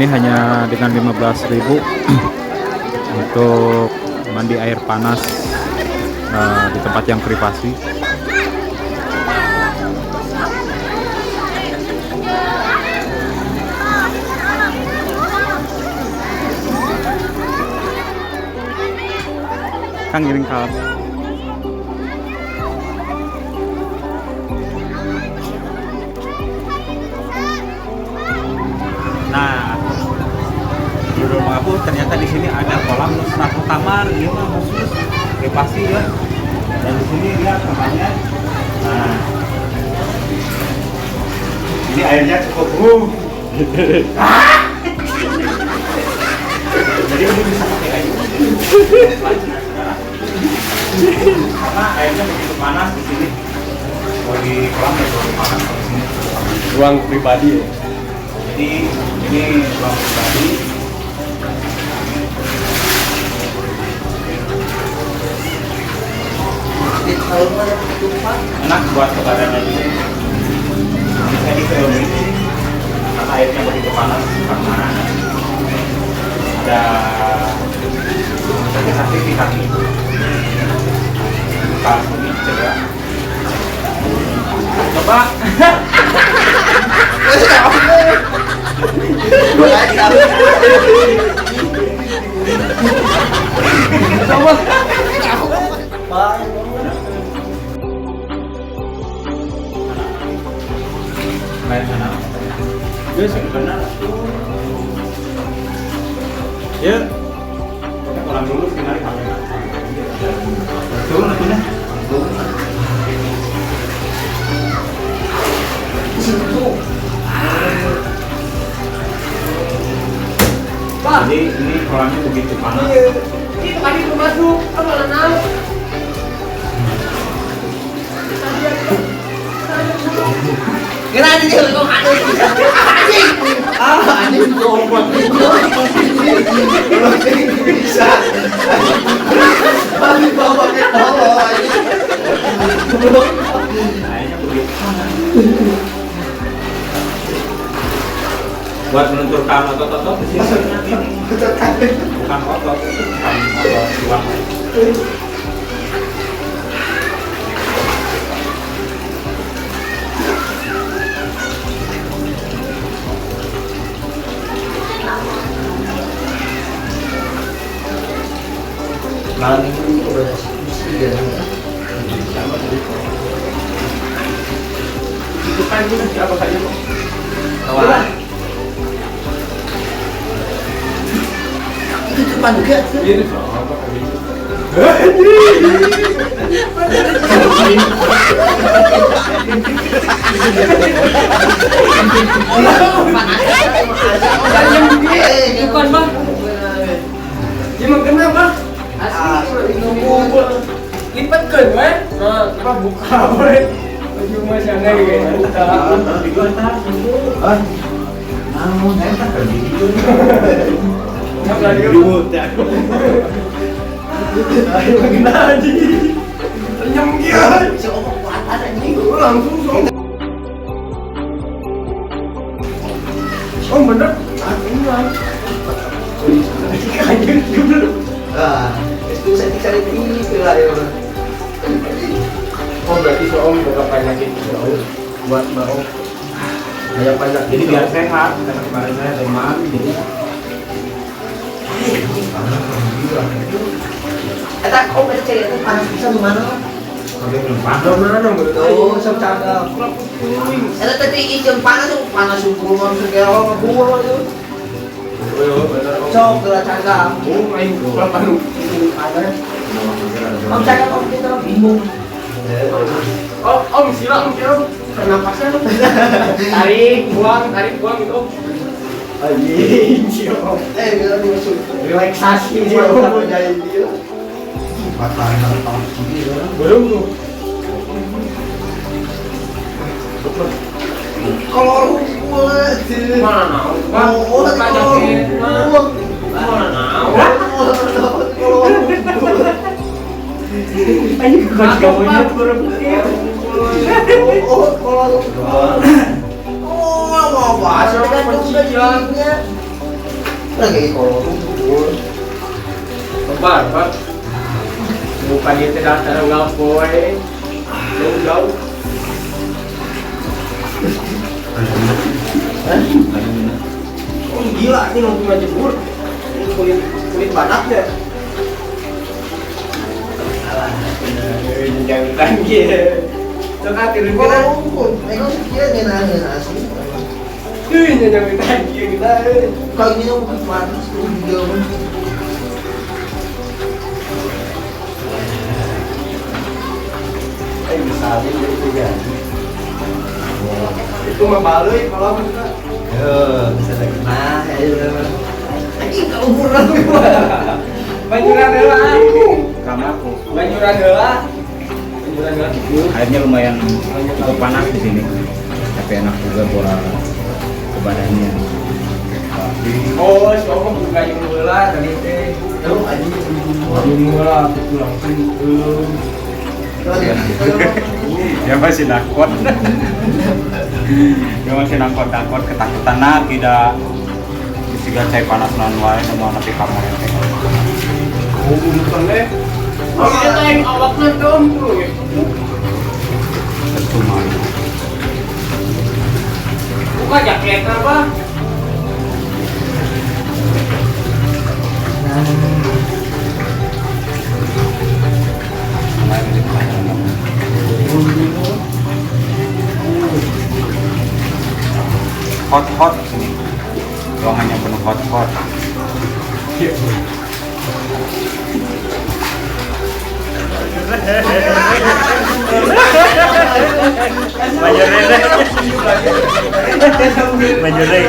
ini hanya dengan 15.000 untuk mandi air panas di tempat yang privasi. Kang ngiring kaos. Nah, di rumah aku ternyata di sini ada kolam satu kamar, ini mah khusus privasi ya. Dan di sini dia kamarnya. Nah, ini airnya cukup jadi ini bisa pakai air. Karena airnya begitu panas di sini. Kalau di kolam ya terlalu panas di sini. Ruang pribadi ya. Jadi ini ruang pribadi. Enak buat kebadannya juga. Bisa dikeluarin karena airnya begitu panas karena ada sakit di kaki. Pas ini cedera. Coba. Main sana. Ya sebenarnya. Ya. Kita pulang dulu tinggal di kamera. Turun atunya. Jadi ini kolamnya begitu panas. Ini tadi belum masuk, apa lanang? Kira ini dia kok ada anjing. Anjing goblok. Bisa. Bagi bawa ke bawah anjing. Kayaknya begitu panas. Buat menentukan otot-otot di sini bukan otot, bukan otot tulang. Malam ini udah ya. Itu kan itu siapa saja kok? Kawan. Itu depan juga. Ini siapa kali? Bukan bang. Gimana kenapa? Lipat ke gue, apa buka gue? Cuma sana gitu. Itu entar. Namun entar kerja gitu. Nggak lagi. Ayo lagi nadi. Senyum dia. Coba kuatan anjing. Langsung dong. Oh bener. Enggak. Anjing bener. Ah, itu saya cari ini lah ya. Oh berarti om bakal banyakin buat mau kayak banyak. Jadi biar sehat, karena kemarin saya demam, jadi Eta kau bisa cari itu panas bisa mana? kalau belum panas. Mana menurut Oh, sok cakap. Eta tadi ijem panas suku mau segala apa buah itu. Sok gerak cakap. Oh main papan Ada. Om cakap om kita bingung. Om silang nafasnya tarik buang gitu. Anjing, siapa? Kita masuk relaksasi dia mau jadi dia. Patahan tahun segini orang. Belum tuh. Kalau buat Mana? Oh, Banyakin. Mana? Ayo kan kamunya mau bahas kan pencucian. Lagi kalau tuh. Kembar, Pak. Bukan dia tidak ada ngapoy. Jauh-jauh. Oh gila, ini mau cuma jebur. Ini kulit badak deh. Alah, Jangan tanggi. Coba kirim kita. oh, emang dia nyenangin asli. Jangan tanggi kita. Kalau gini mau panas tuh dia mah. Bisa aja itu jadi. Itu mah baloi kalau kita. Bisa lagi nah, ayo. Ini kalau kurang Banjuran heula. Karena aku Banjuran heula. Banjuran heula gitu. airnya lumayan cukup panas di sini, tapi enak juga buat ke badannya. Oh, coba buka yang heula tadi teh. Lu aja Yang heula itu langsung Dia masih nakut. Dia masih nakut ketakutan tidak jika saya panas non wae mau nanti kamar teh. Oh, bukan deh. Oh, kita yang awaknya dong tuh. Cuma Buka jaket apa? hot sini. Ruangannya penuh hot. Majore.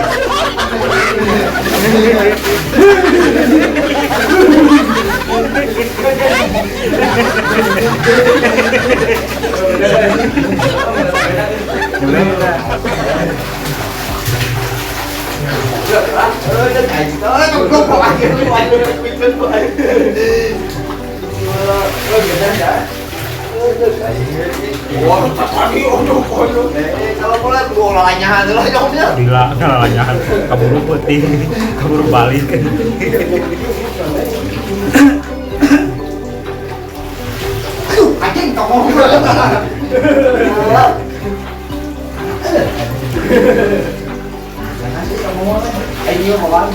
Kalau mulai gua olahnya adalah jawabnya. Gila, nyalanyahan kaburu putih, kaburu balik. Aduh, anjing tokong. Jangan sih kamu. Ayo kawan.